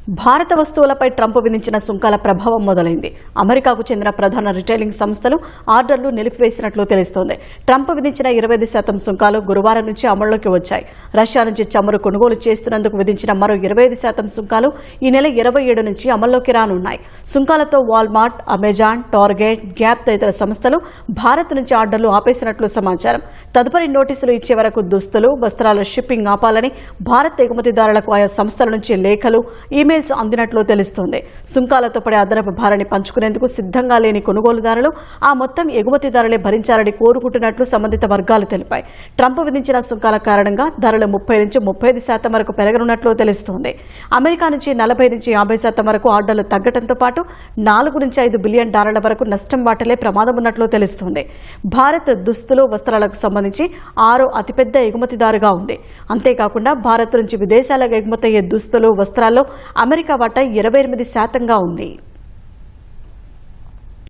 భారత వస్తువులపై ట్రంప్ విధించిన సుంకాల ప్రభావం మొదలైంది. అమెరికాకు చెందిన ప్రధాన రిటైలింగ్ సంస్థలు ఆర్డర్లు నిలిపివేసినట్లు తెలుస్తోంది. ట్రంప్ విధించిన 25% సుంకాలు గురువారం నుంచి అమల్లోకి వచ్చాయి. రష్యా నుంచి చమురు కొనుగోలు చేస్తున్నందుకు విధించిన మరో 25% సుంకాలు ఈ నెల 27 నుంచి అమల్లోకి రానున్నాయి. సుంకాలతో వాల్మార్ట్, అమెజాన్, టార్గెట్, గ్యాప్ తదితర సంస్థలు భారత్ నుంచి ఆర్డర్లు ఆపేసినట్లు సమాచారం. తదుపరి నోటీసులు ఇచ్చే వరకు దుస్తులు, వస్త్రాల షిప్పింగ్ ఆపాలని భారత్ ఎగుమతిదారులకు ఆయా సంస్థల నుంచి లేఖలు, ఈమెయిల్స్ అందినట్లు తెలుస్తోంది. సుంకాలతో పడే అదనపు భారాన్ని పంచుకునేందుకు సిద్ధంగా లేని కొనుగోలుదారులు ఆ మొత్తం ఎగుమతిదారులే భరించాలని కోరుకుంటున్నట్లు సంబంధిత వర్గాలు తెలిపాయి. ట్రంప్ విధించిన సుంకాల కారణంగా ధరలు 30 నుంచి 35% వరకు పెరగనున్నట్లు తెలుస్తోంది. అమెరికా నుంచి 40 నుంచి 50% వరకు ఆర్డర్లు తగ్గడంతో పాటు $4 నుంచి $5 బిలియన్ వరకు నష్టం వాటిల్లే ప్రమాదం ఉన్నట్లు తెలుస్తోంది. భారత్ దుస్తులు, వస్త్రాలకు సంబంధించి 6వ అతిపెద్ద ఎగుమతిదారుగా ఉంది. అంతేకాకుండా భారత్ నుంచి విదేశాలకు ఎగుమతయ్యే దుస్తులు, వస్త్రాల్లో అమెరికా వాటా 28% ఉంది.